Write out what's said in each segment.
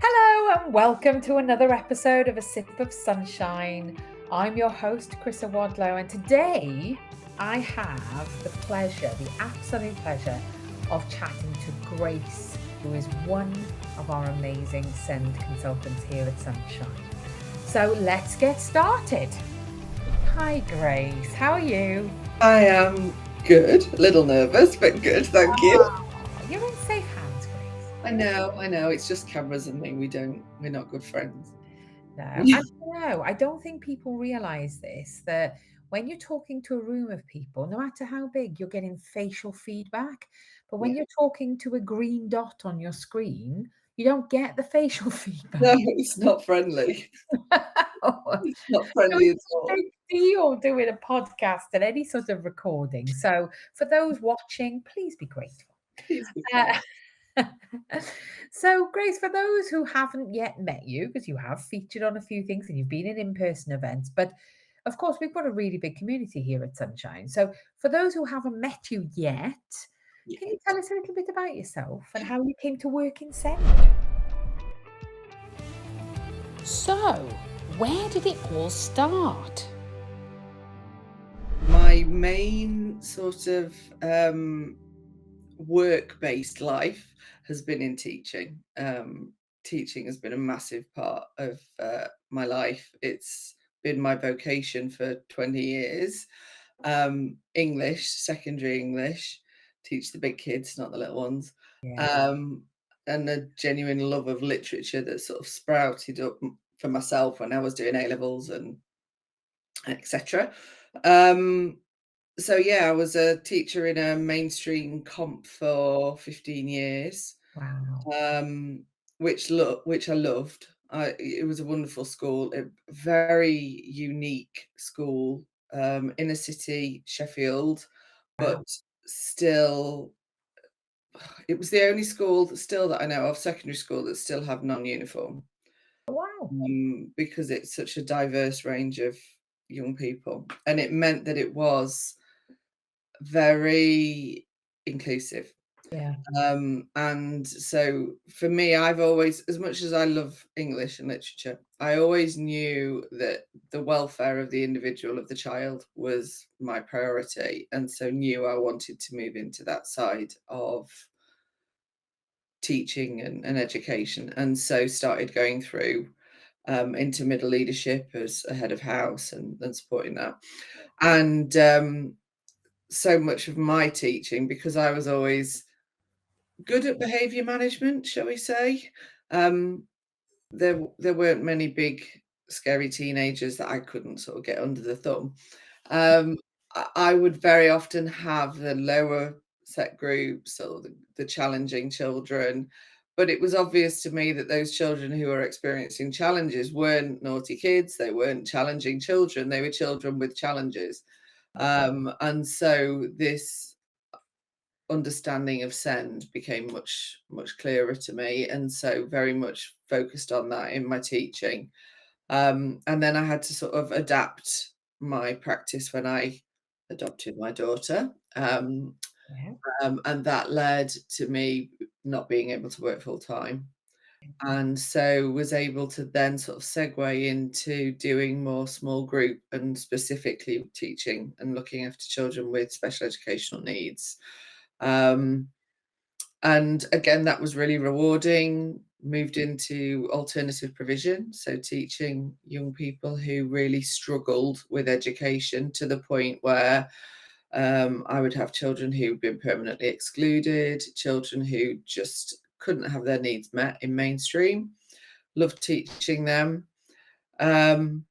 Hello and welcome to another episode of A Sip of Sunshine. I'm your host, Chrissa Wadlow, and today I have the absolute pleasure of chatting to Grace, who is one of our amazing SEND consultants here at Sunshine. So let's get started. Hi Grace, how are you? I am good, a little nervous, but good, thank you. You're in safe hands, Grace. I know, it's just cameras and me. We're not good friends. No, and I don't think people realize this that when you're talking to a room of people, no matter how big, you're getting facial feedback. But when Yeah. you're talking to a green dot on your screen, you don't get the facial feedback. No, it's not friendly. It's not So friendly at it's a all. big deal doing a podcast and any sort of recording. So for those watching, please be grateful. Please be Uh, kind. so, Grace, for those who haven't yet met you, because you have featured on a few things and you've been in person events, but of course, we've got a really big community here at Sunshine. So, for those who haven't met you yet, Yeah. can you tell us a little bit about yourself and how you came to work in SEND? So, where did it all start? My main sort of work-based life has been in teaching. Teaching has been a massive part of my life. It's been my vocation for 20 years. English, secondary English, teach the big kids, not the little ones. Yeah. Um, and a genuine love of literature that sort of sprouted up for myself when I was doing A levels and etc. Um, so yeah, I was a teacher in a mainstream comp for 15 years, Wow. um, which I loved. It was a wonderful school, a very unique school, inner city Sheffield, but Wow. still, it was the only school that I know of, secondary school, that still have non-uniform, Wow. because it's such a diverse range of young people, and it meant that it was very inclusive. Yeah. And so for me, I've always, as much as I love English and literature, I always knew that the welfare of the individual, of the child, was my priority. And so knew I wanted to move into that side of teaching and education. And so started going through into middle leadership as a head of house and supporting that. And so much of my teaching, because I was always good at behaviour management, shall we say. Um, there weren't many big scary teenagers that I couldn't sort of get under the thumb. Um, I would very often have the lower set groups or the challenging children, but it was obvious to me that those children who were experiencing challenges weren't naughty kids, they weren't challenging children, they were children with challenges. And so this understanding of send became much clearer to me, and so very much focused on that in my teaching. And then I had to sort of adapt my practice when I adopted my daughter, Yeah. and that led to me not being able to work full time, and so was able to then sort of segue into doing more small group and specifically teaching and looking after children with special educational needs. um, and again, that was really rewarding. Moved into alternative provision, so teaching young people who really struggled with education to the point where I would have children who'd been permanently excluded, children who just couldn't have their needs met in mainstream. Loved teaching them, um,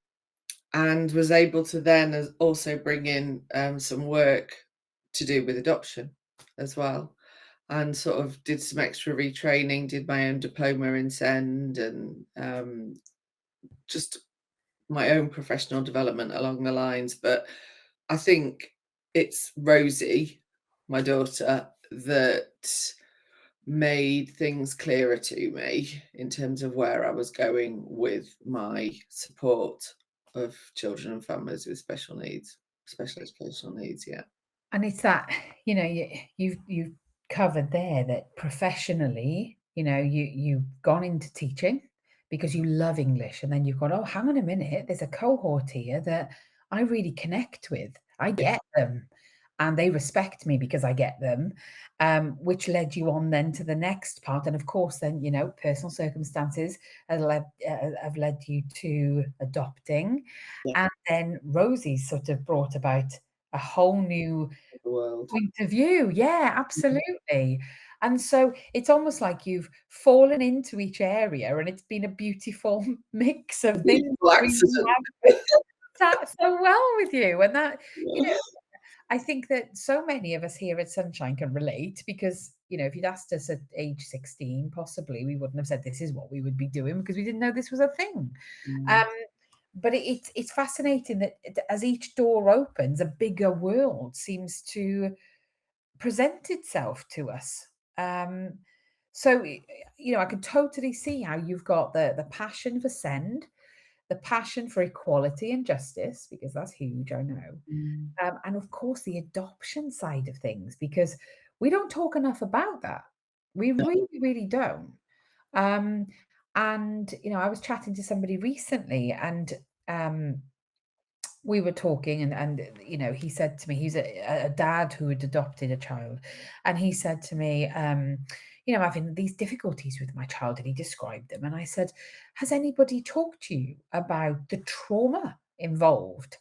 and was able to then also bring in some work to do with adoption as well, and sort of did some extra retraining, did my own diploma in SEND, and just my own professional development along the lines. But I think it's Rosie, my daughter, that made things clearer to me in terms of where I was going with my support of children and families with special needs, special educational needs. Yeah. And it's that, you've covered there that professionally you've gone into teaching because you love English, and then you've gone, oh, hang on a minute, there's a cohort here that I really connect with. I get them, and they respect me because I get them, which led you on then to the next part. And of course, then, personal circumstances have led you to adopting. Yeah, And then Rosie sort of brought about a whole new the world. point of view. Yeah, absolutely. And so it's almost like you've fallen into each area, and it's been a beautiful mix A of things beautiful that really accident. have sat so well with you. And that, you Yeah. know, I think that so many of us here at Sunshine can relate because, if you'd asked us at age 16, possibly we wouldn't have said this is what we would be doing because we didn't know this was a thing. Mm. Um, but it's fascinating that as each door opens, a bigger world seems to present itself to us. Um, so I can totally see how you've got the passion for send, the passion for equality and justice, because that's huge, I know. Mm. And of course, the adoption side of things, because we don't talk enough about that. We No. really, really don't. Um, and I was chatting to somebody recently, and um, we were talking, and he said to me, he's a dad who had adopted a child, and he said to me, I'm having these difficulties with my child, and he described them, and I said, has anybody talked to you about the trauma involved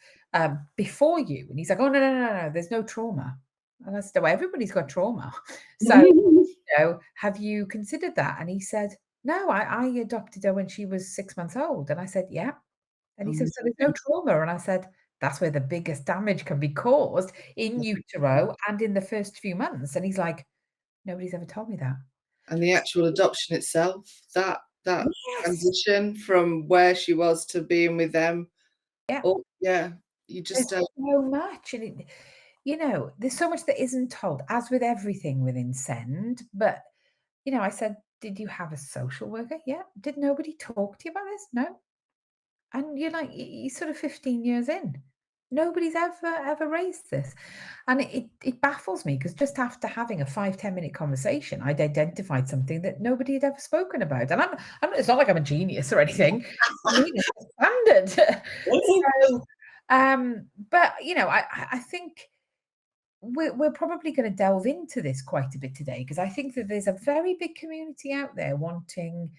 before you? And he's like, oh, no, no, no, no, there's no trauma. And I said, well, everybody's got trauma. So, have you considered that? And he said, no, I adopted her when she was 6 months old. And I said, yeah. And he said, "So there's no Amazing. trauma?" And I said, "That's where the biggest damage can be caused, in utero and in the first few months." And he's like, "Nobody's ever told me that." And the actual adoption itself, that Yes. transition from where she was to being with them, Yeah. oh, yeah, you There's just don't. so much, and there's so much that isn't told, as with everything within SEND. But, I said, "Did you have a social worker?" "Yeah." "Did nobody talk to you about this?" "No." And you're like, you're sort of 15 years in. Nobody's ever raised this. And it baffles me because just after having a 5-10 minute conversation, I'd identified something that nobody had ever spoken about. And it's not like I'm a genius or anything. I mean, it's a standard. So, but I think we're probably going to delve into this quite a bit today because I think that there's a very big community out there wanting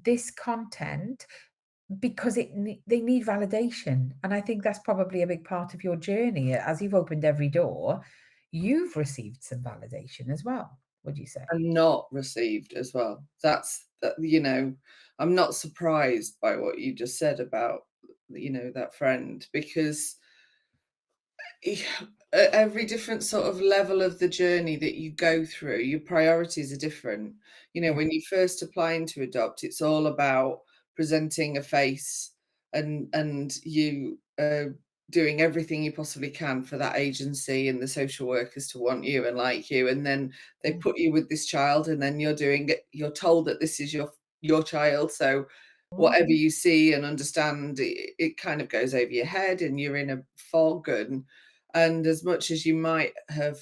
this content because they need validation, and I think that's probably a big part of your journey. As you've opened every door, you've received some validation as well, would you say? And not received as well. That's that, I'm not surprised by what you just said about, that friend because at every different sort of level of the journey that you go through, your priorities are different. Yeah. When you first applying to adopt, it's all about presenting a face and you doing everything you possibly can for that agency and the social workers to want you and like you. And then they Mm. put you with this child, and then you're told that this is your child. So Mm. whatever you see and understand, it kind of goes over your head and you're in a fog. And as much as you might have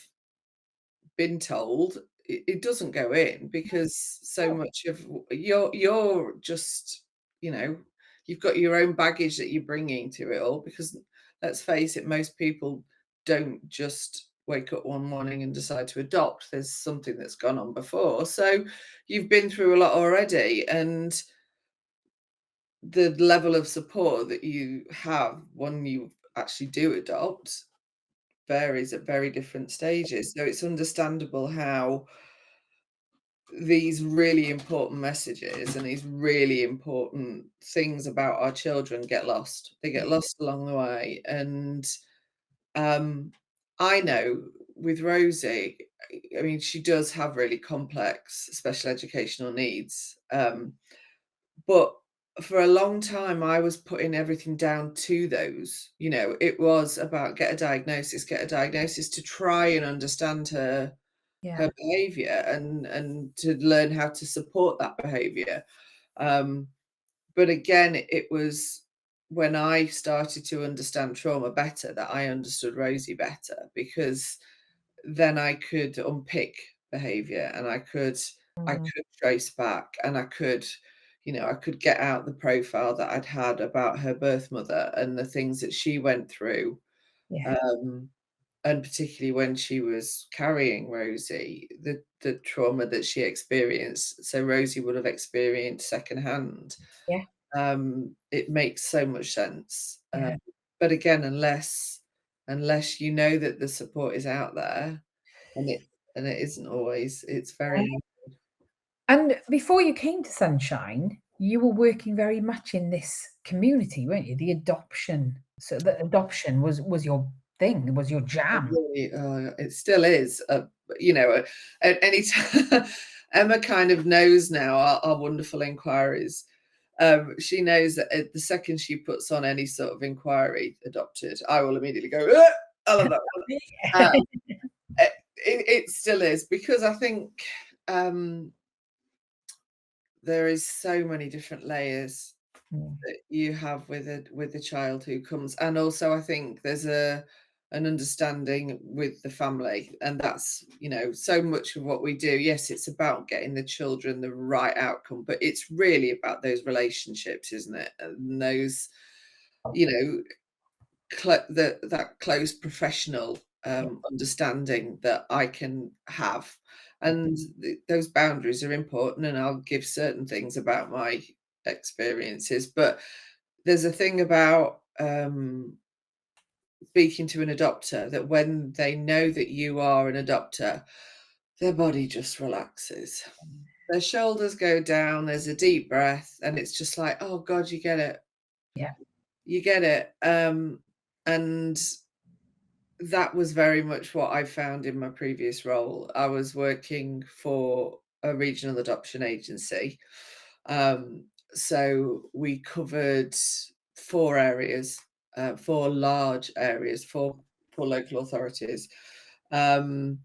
been told, it doesn't go in because so Oh, much of you're just, you know, you've got your own baggage that you're bringing to it all. Because let's face it, most people don't just wake up one morning and decide to adopt. There's something that's gone on before. So you've been through a lot already, and the level of support that you have when you actually do adopt varies at very different stages. So it's understandable how these really important messages and these really important things about our children get lost. They get yeah, lost along the way. And um, I know with Rosie, I mean, she does have really complex special educational needs. But for a long time, I was putting everything down to those. It was about get a diagnosis to try and understand her yeah, behavior and to learn how to support that behavior. Um, but again, it was when I started to understand trauma better that I understood Rosie better, because then I could unpick behavior and I could I Mm. could trace back, and I could get out the profile that I'd had about her birth mother and the things that she went through, Yeah, um, and particularly when she was carrying Rosie, the trauma that she experienced, so Rosie would have experienced secondhand. yeah, It makes so much sense, yeah. but again, unless you know that the support is out there, and it isn't always, it's Yeah. very. And before you came to Sunshine, you were working very much in this community, weren't you? The adoption. So the adoption was your thing, was your It jam. really, it still is, at any time. Emma kind of knows now our wonderful inquiries. She knows that the second she puts on any sort of inquiry, adopted, I will immediately go, "Ah, I love that one." It still is, because I think, um, there is so many different layers Mm, that you have with a child who comes, and also I think there's an understanding with the family, and that's, so much of what we do. Yes, it's about getting the children the right outcome, but it's really about those relationships, isn't it? And those, you know that close professional yeah, understanding that I can have, and those boundaries are important, and I'll give certain things about my experiences, but there's a thing about speaking to an adopter, that when they know that you are an adopter, their body just relaxes. Their shoulders go down, there's a deep breath, and it's just like, oh God, you get it. yeah. You get it. And that was very much what I found in my previous role. I was working for a regional adoption agency. Um, so we covered 4 areas, 4 large areas, for local authorities. Um,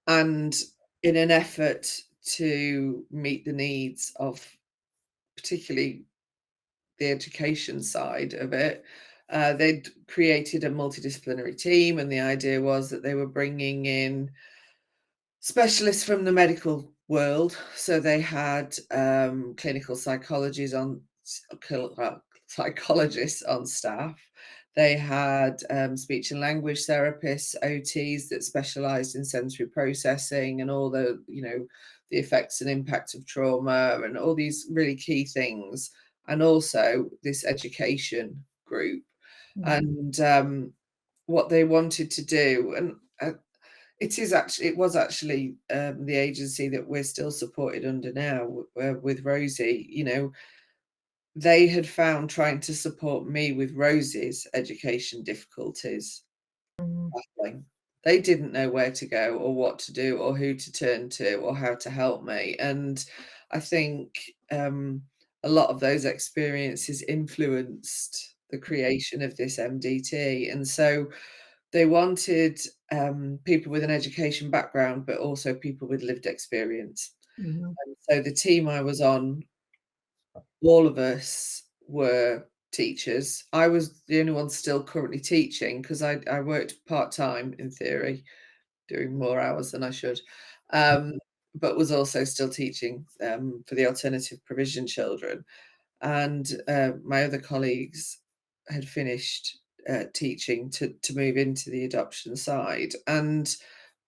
and in an effort to meet the needs of particularly the education side of it, they'd created a multidisciplinary team, and the idea was that they were bringing in specialists from the medical world. So they had clinical psychologists on staff. They had speech and language therapists, OTs that specialised in sensory processing and all the effects and impact of trauma and all these really key things, and also this education group. Mm, And what they wanted to do, and it was actually the agency that we're still supported under now, with Rosie. They had found, trying to support me with Rosie's education difficulties, mm, baffling. They didn't know where to go or what to do or who to turn to or how to help me. And I think a lot of those experiences influenced the creation of this MDT. And so they wanted people with an education background, but also people with lived experience. mhm, And so the team I was on, all of us were teachers. I was the only one still currently teaching, because I worked part-time in theory, doing more hours than I should, um, but was also still teaching for the alternative provision children. And my other colleagues had finished teaching to move into the adoption side, and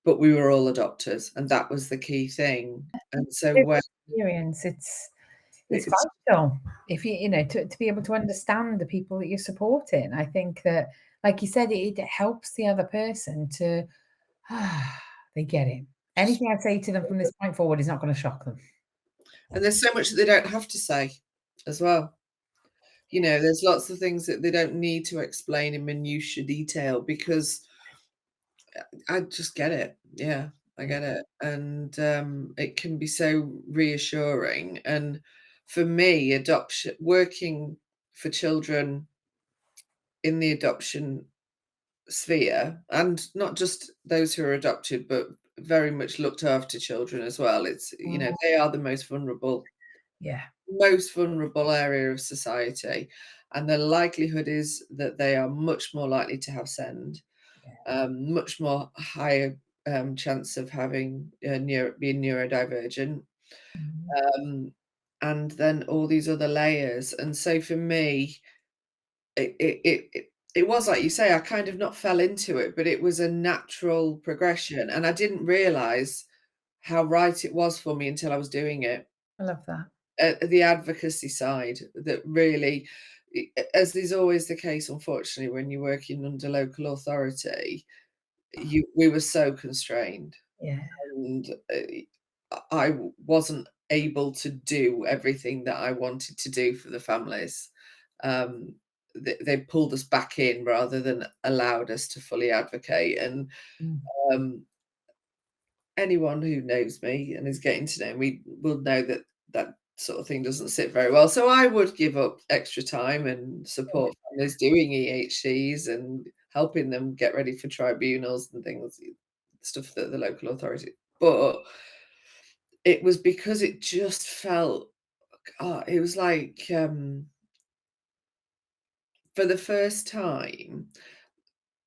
but we were all adopters, and that was the key thing. And so lived when experience, it's it's vital if to be able to understand the people that you're supporting. I think that, like you said, it helps the other person to, they get it. just, Anything I say to them from this point forward is not going to shock them. and there's so much that they don't have to say as well. There's lots of things that they don't need to explain in minutiae detail, because I just get it. Yeah, I Yeah. get it. And it can be so reassuring. And for me, adoption, working for children in the adoption sphere, and not just those who are adopted, but very much looked after children as well. Mhm. They are the Yeah. most vulnerable area of society. And the likelihood is that they are much more likely to have SEND, Yeah. much more higher chance of having being neurodivergent, Mm. um, and then all these other layers. And so for me, it was like you say, I kind of not fell into it, but it was a natural progression, and I didn't realize how right it was for me until I was doing it. I love that. The advocacy side that really, as is always the case, unfortunately, when you're working under local authority, we were so constrained, Yeah. and I wasn't able to do everything that I wanted to do for the families. Um, they pulled us back in rather than allowed us to fully advocate. And Mm. um, anyone who knows me and is getting to know me will know that that sort of thing doesn't sit very well. So I would give up extra time and support families doing EHCs and helping them get ready for tribunals and things, stuff that the local authority. But it was because it just felt, it was like, for the first time,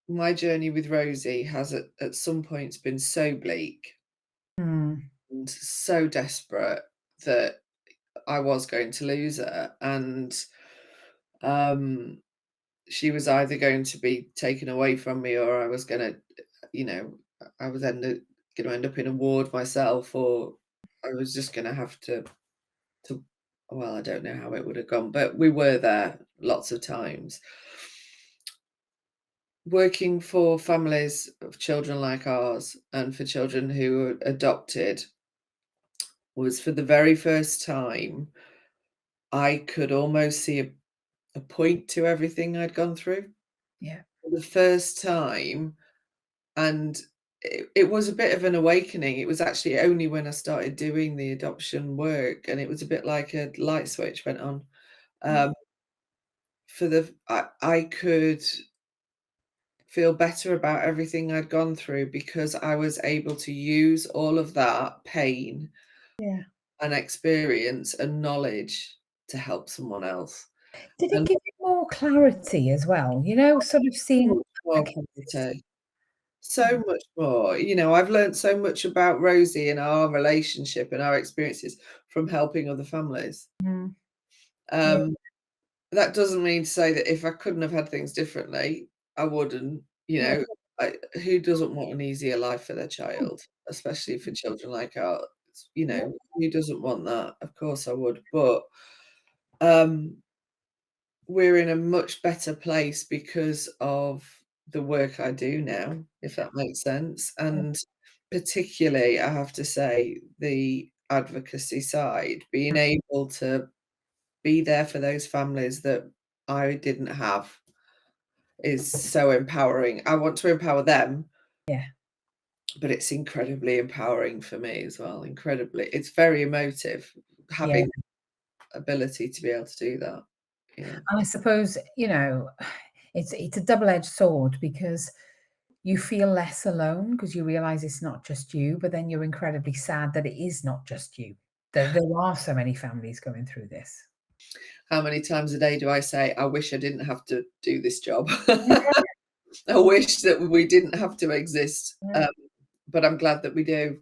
my journey with Rosie has at some points been so bleak Mm. and so desperate that I was going to lose her, and um, she was either going to be taken away from me, or I was gonna, you know, I was gonna end up in a ward myself, or I was just gonna have to. Well, I don't know how it would have gone, but we were there lots of times. Working for families of children like ours and for children who were adopted was, for the very first time, I could almost see a point to everything I'd gone through Yeah. for the first time, and it was a bit of an awakening. It was actually only when I started doing the adoption work, and it was a bit like a light switch went on. Mm. Um, I could feel better about everything I'd gone through because I was able to use all of that pain Yeah. and experience and knowledge to help someone else. Did it And give you more clarity as well? You know, sort of so seeing much more other cases. clarity. So much more. I've learned so much about Rosie and our relationship and our experiences from helping other families. Mm. Yeah. Um, that doesn't mean to say that if I couldn't have had things differently, I wouldn't. Yeah. Who doesn't want an easier life for their child, especially for children like ours? Yeah. Who doesn't want that? Of course I would. But um, we're in a much better place because of the work I do now, if that makes sense. Yeah. And particularly, I have to say, the advocacy side, being able to be there for those families that I didn't have is so empowering. I want to empower them, Yeah. but it's incredibly empowering for me as well. Incredibly. It's very emotive Yeah. having ability to be able to do that. Yeah. And I suppose, it's a double-edged sword because you feel less alone because you realize it's not just you, but then you're incredibly sad that it is not just you. There are so many families going through this. How many times a day do I say, I wish I didn't have to do this job? Yeah. I wish that we didn't have to exist. Yeah. But I'm glad that we do,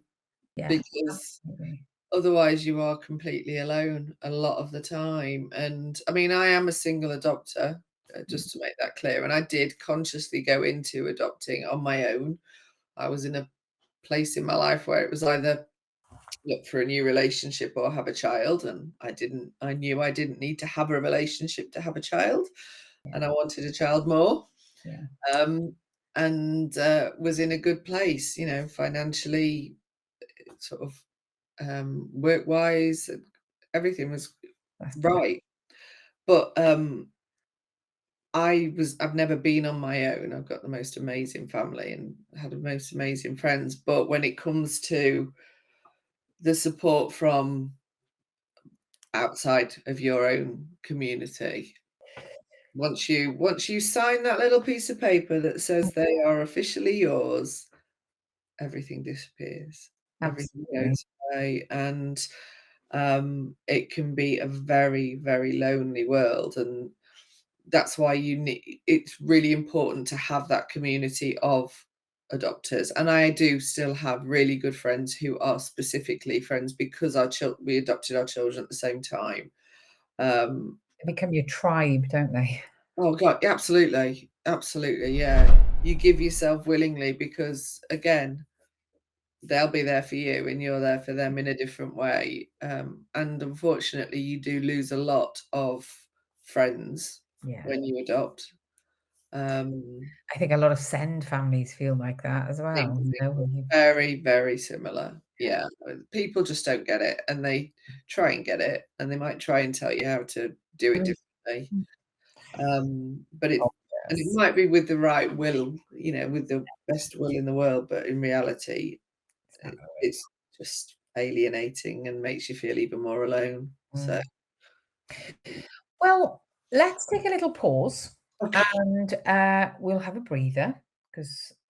Yeah. because Absolutely. otherwise you are completely alone a lot of the time. And I mean, I am a single adopter, Mm. just to make that clear. And I did consciously go into adopting on my own. I was in a place in my life where it was either look for a new relationship or have a child, and I knew I didn't need to have a relationship to have a child, Yeah. and I wanted a child more. Yeah. um, and was in a good place, financially, sort of, work wise, everything was That's brilliant. right. But I've never been on my own. I've got the most amazing family and had the most amazing friends, but when it comes to the support from outside of your own community, once you sign that little piece of paper that says they are officially yours, everything disappears. Everything Absolutely. goes away, and it can be a very, very lonely world. And that's why it's really important to have that community of adopters, and I do still have really good friends who are specifically friends because we adopted our children at the same time. Um, They become your tribe, don't they? oh God, absolutely, absolutely, yeah. You give yourself willingly because again, they'll be there for you and you're there for them in a different way. And unfortunately, you do lose a lot of friends Yeah. when you adopt. Um, I think a lot of send families feel like that as Same well, you thing. know, when you Very, very similar. Yeah, people just don't get it, and they try and get it, and they might try and tell you how to do it Mm, differently. mm. But Oh, it yes. might be with the right will, with the best will in the world, but in reality, It's not it's always. just alienating and makes you feel even more alone. So, Mm. Well, let's take a little pause okay. and we'll have a breather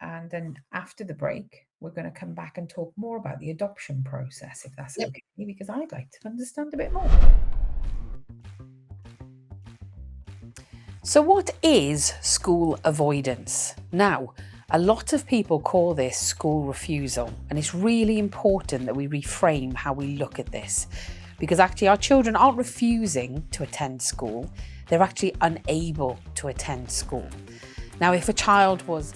and then after the break, we're going to come back and talk more about the adoption process, if that's Yep. okay, because I'd like to understand a bit more. So, what is school avoidance? Now, a lot of people call this school refusal, and it's really important that we reframe how we look at this because actually, our children aren't refusing to attend school, they're actually unable to attend school. Now, if a child was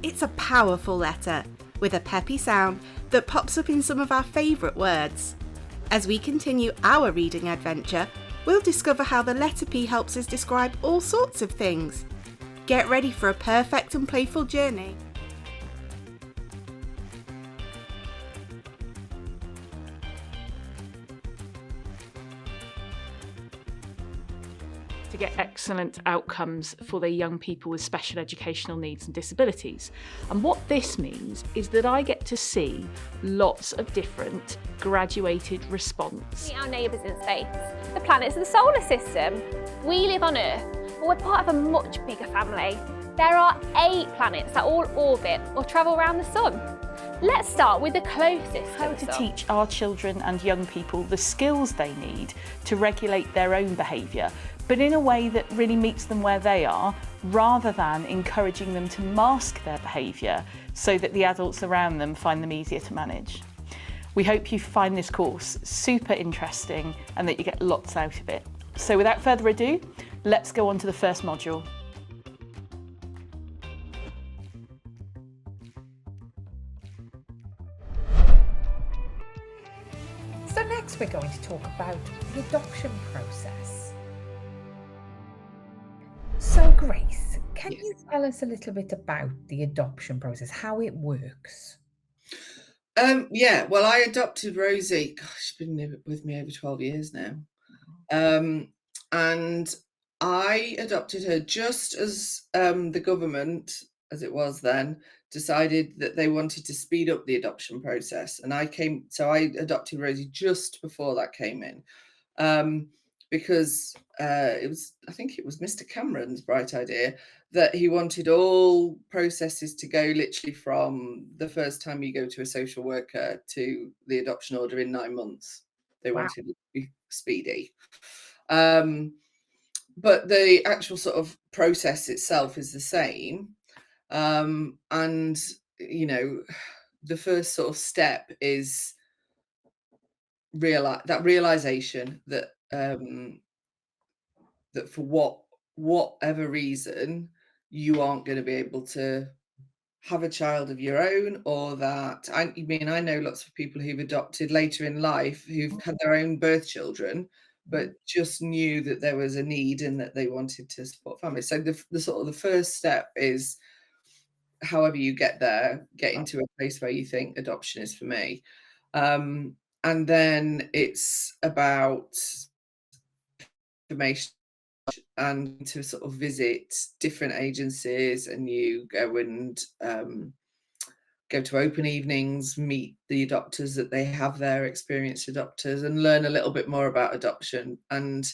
It's a powerful letter with a peppy sound that pops up in some of our favourite words. As we continue our reading adventure, we'll discover how the letter P helps us describe all sorts of things. Get ready for a perfect and playful journey. To get excellent outcomes for their young people with special educational needs and disabilities. And what this means is that I get to see lots of different graduated response. Meet our neighbours in space, the planets of the solar system. We live on Earth, but we're part of a much bigger family. There are 8 planets that all orbit or travel around the sun. Let's start with the closest How to to the sun. teach our children and young people the skills they need to regulate their own behaviour, but in a way that really meets them where they are, rather than encouraging them to mask their behaviour so that the adults around them find them easier to manage. We hope you find this course super interesting and that you get lots out of it. So without further ado, let's go on to the first module. So next we're going to talk about the adoption process. So Grace, can Yes. you tell us a little bit about the adoption process, how it works? Yeah, well, I adopted Rosie. Gosh, she's been with me over 12 years now. And I adopted her just as the government, as it was then, decided that they wanted to speed up the adoption process. And I adopted Rosie just before that came in. Because I think it was Mr. Cameron's bright idea that he wanted all processes to go literally from the first time you go to a social worker to the adoption order in 9 months. They Wow. wanted it to be speedy. But the actual sort of process itself is the same. And, the first sort of step is realization that for whatever reason you aren't going to be able to have a child of your own, or that I know lots of people who've adopted later in life who've had their own birth children but just knew that there was a need and that they wanted to support families. So the sort of the first step is, however you get there, get into a place where you think adoption is for me. And then it's about information and to sort of visit different agencies, and you go and go to open evenings, meet the adopters that they have there, experienced adopters, and learn a little bit more about adoption. And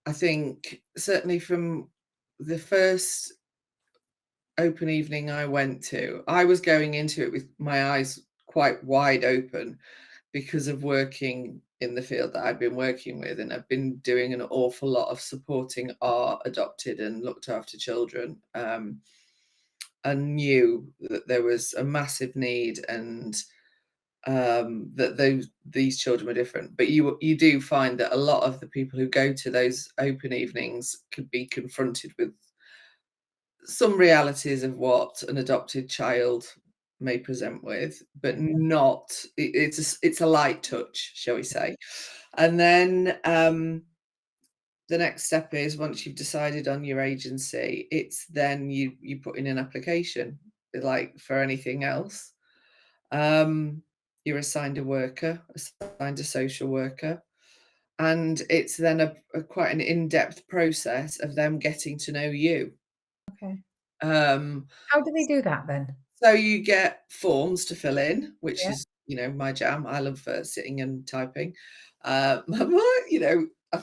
I think certainly from the first open evening I went to, I was going into it with my eyes quite wide open because of working in the field that I've been working with, and I've been doing an awful lot of supporting our adopted and looked after children. and knew that there was a massive need, and that these children were different. But you do find that a lot of the people who go to those open evenings could be confronted with some realities of what an adopted child may present with, but not it's a light touch, shall we say. And then the next step is, once you've decided on your agency, it's then you put in an application like for anything else. You're assigned a worker, assigned a social worker, and it's then quite an in-depth process of them getting to know you. Okay. Um, How do they do that then? so you get forms to fill in, which Yeah. is, my jam. I love sitting and typing. I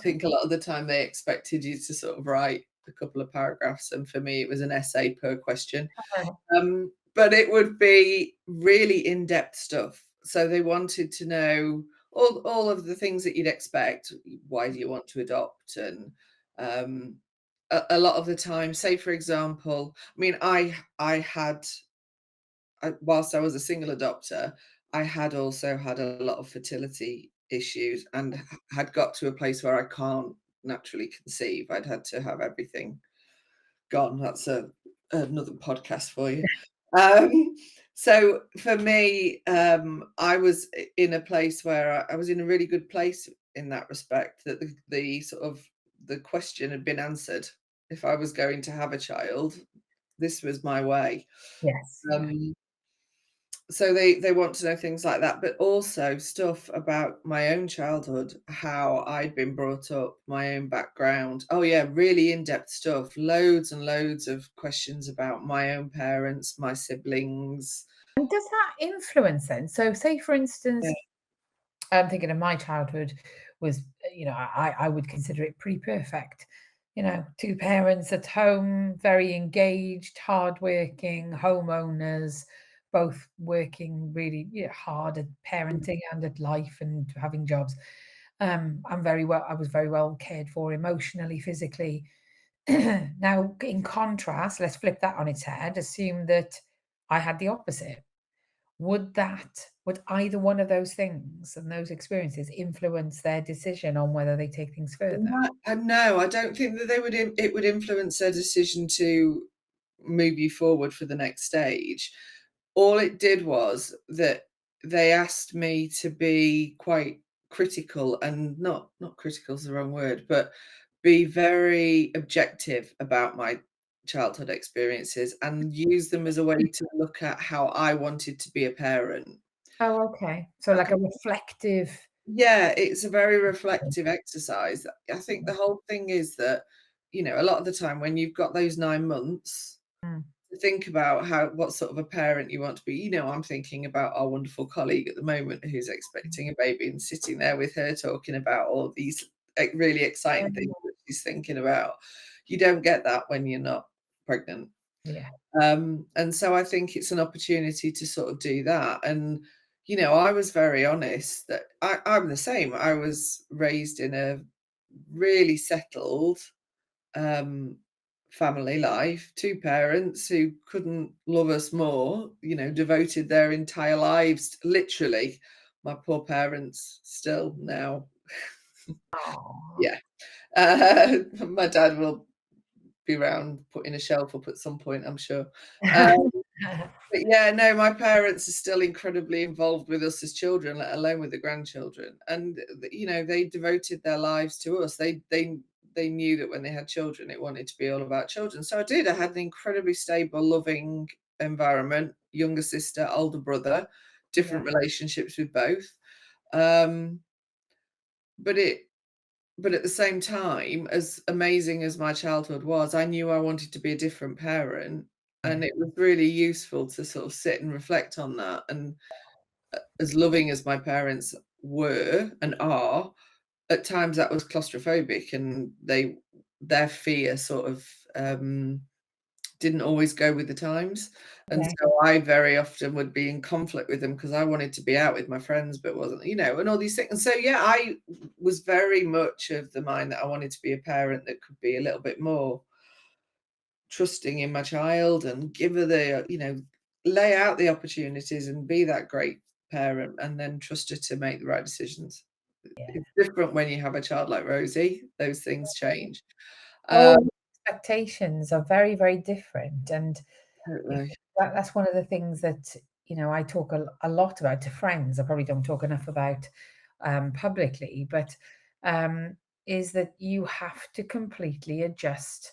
think a lot of the time they expected you to sort of write a couple of paragraphs, and for me, it was an essay per question. But it would be really in-depth stuff. So they wanted to know all of the things that you'd expect. Why do you want to adopt? And a lot of the time, say for example, I mean, whilst I was a single adopter, I had also had a lot of fertility issues, and had got to a place where I can't naturally conceive. I'd had to have everything gone. That's another podcast for you. So for me, I was in a place where I was in a really good place in that respect, that the sort of the question had been answered. If I was going to have a child, this was my way. Yes. So they want to know things like that, but also stuff about my own childhood, how I'd been brought up, my own background. Oh yeah, really in-depth stuff. Loads and loads of questions about my own parents, my siblings. And does that influence then? So say for instance, Yeah. I'm thinking of my childhood was, I would consider it pretty perfect. Two parents at home, very engaged, hardworking, homeowners, both working really hard at parenting and at life and having jobs. I was very well cared for emotionally, physically. Now, in contrast, let's flip that on its head. Assume that I had the opposite. Would either one of those things and those experiences influence their decision on whether they take things further? No, I don't think that it would influence their decision to move you forward for the next stage. All it did was that they asked me to be quite critical, and not critical is the wrong word, but be very objective about my childhood experiences and use them as a way to look at how I wanted to be a parent. Oh, okay. So like a reflective. Yeah, it's a very reflective exercise. I think the whole thing is that, a lot of the time when you've got those 9 months Mm. to think about what sort of a parent you want to be. I'm thinking about our wonderful colleague at the moment who's expecting a baby and sitting there with her talking about all these really exciting things that she's thinking about. You don't get that when you're not pregnant. Yeah. And so I think it's an opportunity to sort of do that. And, I was very honest that I'm the same. I was raised in a really settled family life, two parents who couldn't love us more, devoted their entire lives, literally. My poor parents still now. Aw. Yeah. My dad will be around putting a shelf up at some point, I'm sure. But yeah, no, my parents are still incredibly involved with us as children, let alone with the grandchildren. And they devoted their lives to us. They knew that when they had children, it wanted to be all about children. So I did. I had an incredibly stable, loving environment. Younger sister, older brother, different relationships with both. Um, but at the same time, as amazing as my childhood was, I knew I wanted to be a different parent. And it was really useful to sort of sit and reflect on that. And as loving as my parents were and are, at times that was claustrophobic, and their fear sort of didn't always go with the times. And Yeah. so I very often would be in conflict with them because I wanted to be out with my friends, but wasn't, and all these things. And so, yeah, I was very much of the mind that I wanted to be a parent that could be a little bit more trusting in my child and give her the, lay out the opportunities and be that great parent, and then trust her to make the right decisions. Yeah. It's different when you have a child like Rosie. Those things change. Oh, expectations are very, very different. And Totally. that's one of the things that, I talk a lot about to friends. I probably don't talk enough about publicly, but is that you have to completely adjust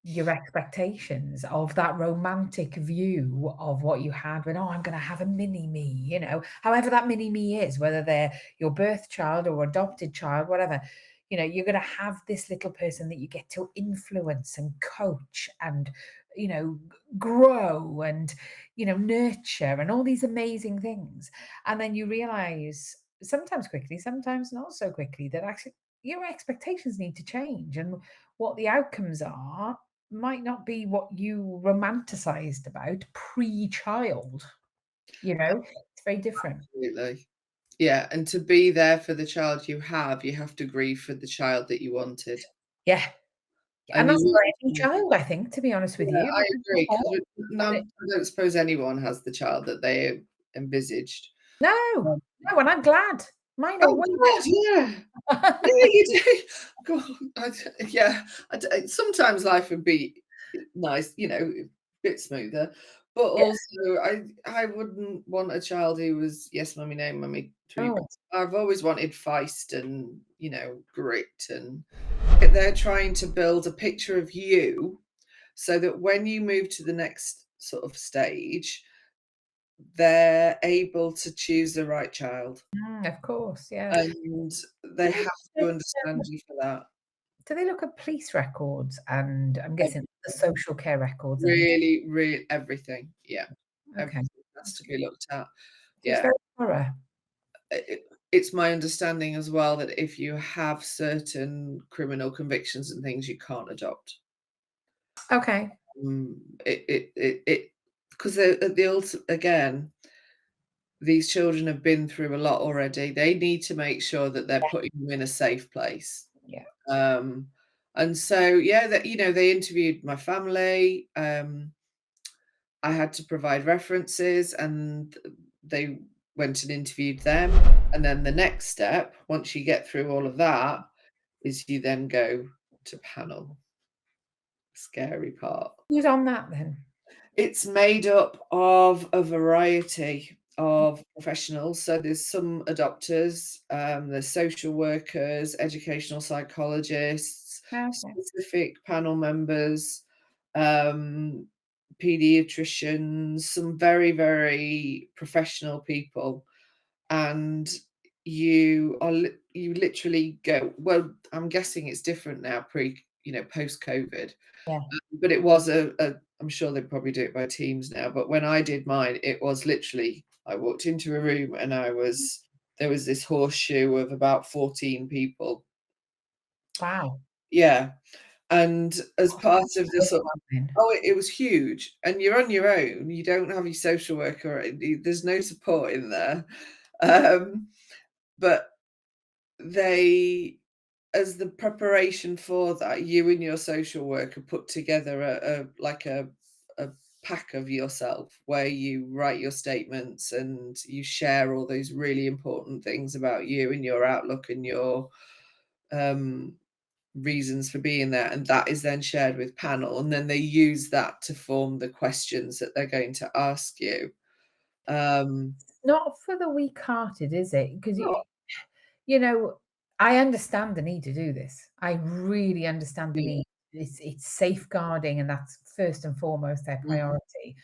your expectations of that romantic view of what you had when, oh, I'm going to have a mini me, however that mini me is, whether they're your birth child or adopted child, whatever. You're going to have this little person that you get to influence and coach and, grow and, nurture and all these amazing things. And then you realize sometimes quickly, sometimes not so quickly, that actually your expectations need to change, and what the outcomes are might not be what you romanticized about pre-child. It's very different. Absolutely. Yeah, and to be there for the child you have to grieve for the child that you wanted. Yeah. And And that's you for any child, I think, to be honest with Yeah, you. I agree, 'cause But I don't suppose anyone has the child that they envisaged. no, Um, no, and I'm glad. Mine are oh way God, yeah. better. Yeah, you do. God, yeah, sometimes life would be nice, a bit smoother, but Yeah. also I wouldn't want a child who was yes, mummy, no, mummy, 3 Oh, months. I've always wanted feist and, grit, and they're trying to build a picture of you so that when you move to the next sort of stage, they're able to choose the right child, of course, yeah. and they Do have they to look understand you for that. do they look at police records and I'm guessing the social care records and things? Really, really everything. Yeah, Okay. everything has to be looked at. So it's Yeah. very thorough. It's my understanding as well that if you have certain criminal convictions and things, you can't adopt. Okay. It because at the again, these children have been through a lot already. They need to make sure that they're putting them in a safe place. Yeah. Um, and so, yeah, that they interviewed my family. I had to provide references, and they went and interviewed them. And then the next step, once you get through all of that, is you then go to panel. Scary part. Who's on that then? It's made up of a variety of professionals. So there's some adopters, there's social workers, educational psychologists, Okay. specific panel members, um, pediatricians, some very, very professional people. And you literally go, well, I'm guessing it's different now post COVID, Yeah. but it was I'm sure they probably do it by teams now, but when I did mine, it was literally I walked into a room and there was this horseshoe of about 14 people. Wow. Yeah. And as Oh, part that's of a the big sort one then. oh, it was huge. And you're on your own. You don't have your social worker. There's no support in there. Um, but they as the preparation for that, you and your social worker put together a pack of yourself where you write your statements and you share all those really important things about you and your outlook and your um, reasons for being there, and that is then shared with panel, and then they use that to form the questions that they're going to ask you. Um, Not for the weak-hearted, is it? Because oh, you know, I understand the need to do this. I really understand the yeah. need. It's safeguarding, and that's first and foremost their Mhm. priority.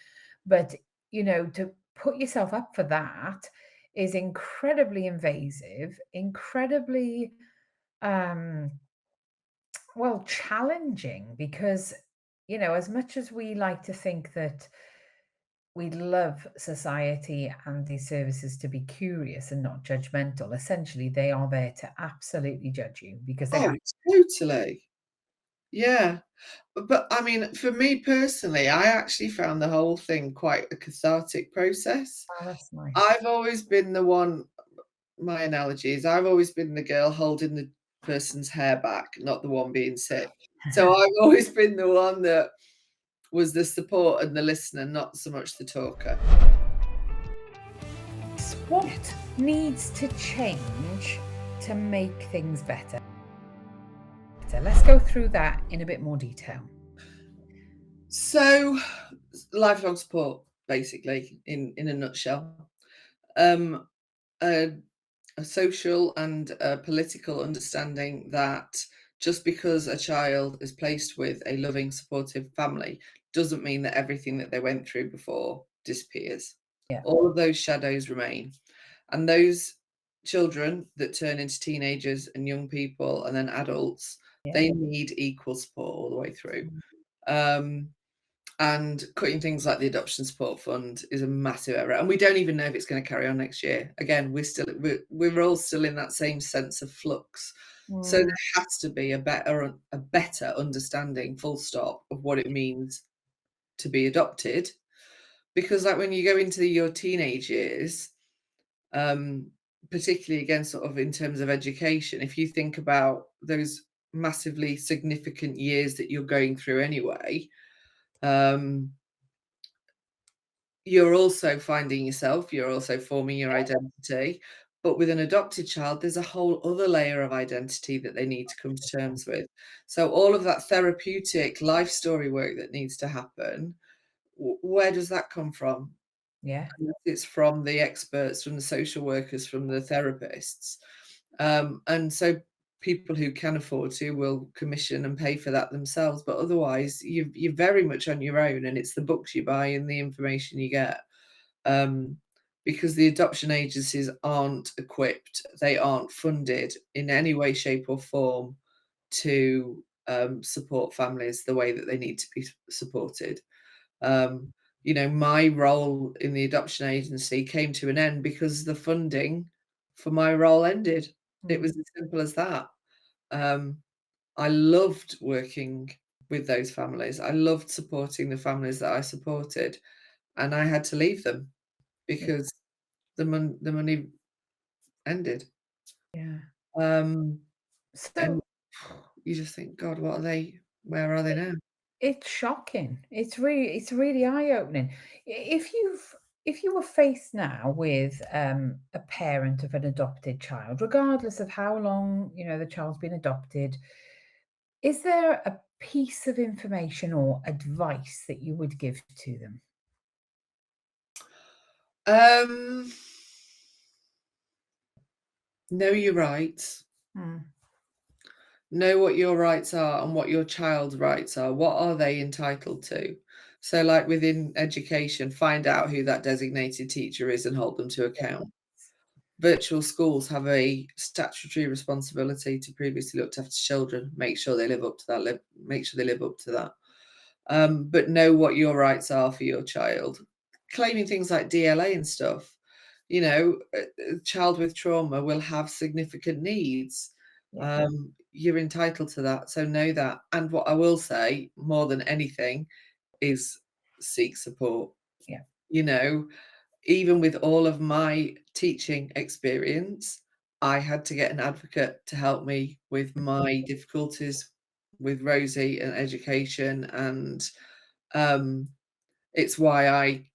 But, to put yourself up for that is incredibly invasive, incredibly, um, well, challenging because, as much as we like to think that we love society and these services to be curious and not judgmental. Essentially, they are there to absolutely judge you because they Oh, have. totally. Yeah. But I mean, for me personally, I actually found the whole thing quite a cathartic process. Oh, that's nice. I've always been the one, my analogy is I've always been the girl holding the person's hair back, not the one being sick. So I've always been the one that was the support and the listener, not so much the talker. What needs to change to make things better? Let's go through that in a bit more detail. So, lifelong support, basically, in a nutshell. A social and a political understanding that just because a child is placed with a loving, supportive family doesn't mean that everything that they went through before disappears. Yeah. All of those shadows remain. And those children that turn into teenagers and young people and then adults, they need equal support all the way through. And cutting things like the adoption support fund is a massive error, and we don't even know if it's going to carry on next year. Again, we're all still in that same sense of flux. So there has to be a better understanding, full stop, of what it means to be adopted, because like when you go into your teenage years, particularly again sort of in terms of education, if you think about those massively significant years that you're going through anyway, you're also finding yourself, you're also forming your identity. But with an adopted child, there's a whole other layer of identity that they need to come to terms with. So all of that therapeutic life story work that needs to happen, where does that come from? Yeah. It's from the experts, from the social workers, from the therapists. And so people who can afford to will commission and pay for that themselves, but otherwise you're very much on your own, and it's the books you buy and the information you get, because the adoption agencies aren't equipped, they aren't funded in any way, shape or form to support families the way that they need to be supported. My role in the adoption agency came to an end because the funding for my role ended. It was as simple as that. I loved working with those families. I loved supporting the families that I supported, and I had to leave them because the money ended. Yeah. And So you just think, God, what are they? Where are they now? it's shocking. It's really eye-opening. If you were faced now with a parent of an adopted child, regardless of how long the child's been adopted, is there a piece of information or advice that you would give to them? Know your rights. Know what your rights are and what your child's rights are. What are they entitled to? So, like within education, find out who that designated teacher is and hold them to account. Virtual schools have a statutory responsibility to previously looked after children. Make sure they live up to that. Make sure they live up to that. But know what your rights are for your child. Claiming things like DLA and stuff. A child with trauma will have significant needs. You're entitled to that, so know that. And what I will say more than anything is seek support. Even with all of my teaching experience, I had to get an advocate to help me with my difficulties with Rosie and education, and it's why I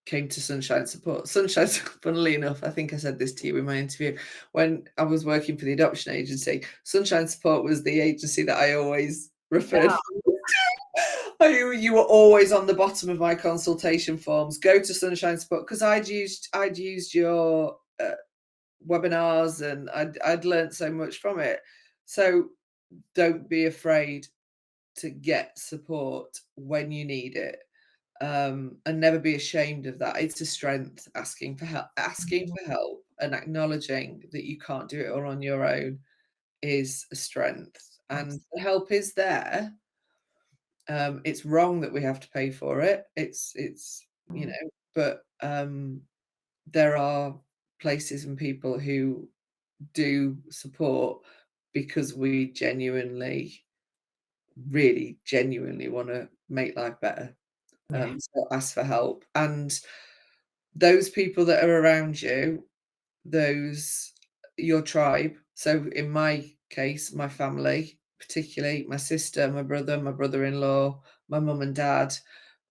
came to Sunshine Support. Sunshine, funnily enough, I think I said this to you in my interview, when I was working for the adoption agency, Sunshine Support was the agency that I always referred to. You were always on the bottom of my consultation forms. Go to Sunshine Support, because I'd used your webinars, and I'd learned so much from it. So don't be afraid to get support when you need it. And never be ashamed of that. It's a strength, asking for help and acknowledging that you can't do it all on your own is a strength, and the help is there. It's wrong that we have to pay for it. But there are places and people who do support because we really genuinely want to make life better. So ask for help, and those people that are around you, your tribe. So in my case, my family, particularly my sister, my brother-in-law, my mum and dad.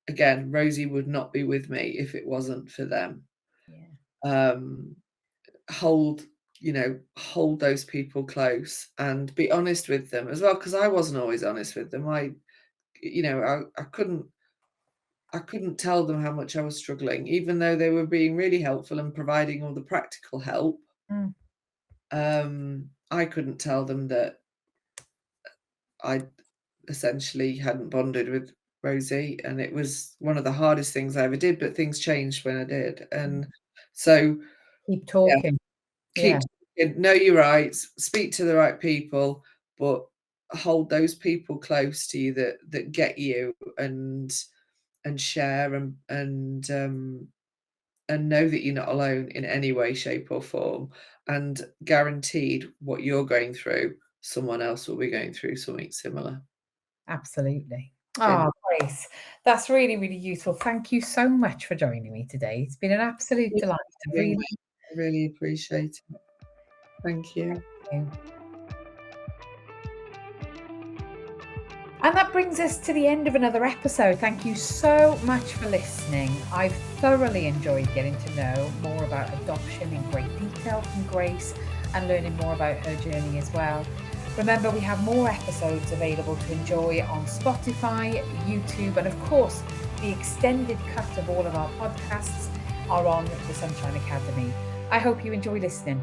Again, Rosie would not be with me if it wasn't for them. Hold those people close and be honest with them as well, because I wasn't always honest with them. I couldn't tell them how much I was struggling, even though they were being really helpful and providing all the practical help. I couldn't tell them that I essentially hadn't bonded with Rosie, and it was one of the hardest things I ever did, but things changed when I did. And so Keep talking. keep talking, know your rights, speak to the right people, but hold those people close to you that get you, and share, and know that you're not alone in any way, shape or form, and guaranteed what you're going through, someone else will be going through something similar. Absolutely. Oh, Grace, that's really, really useful. Thank you so much for joining me today. It's been an absolute delight. I really appreciate it. Thank you. And that brings us to the end of another episode. Thank you so much for listening. I've thoroughly enjoyed getting to know more about adoption in great detail from Grace and learning more about her journey as well. Remember, we have more episodes available to enjoy on Spotify, YouTube, and of course, the extended cut of all of our podcasts are on the Sunshine Academy. I hope you enjoy listening.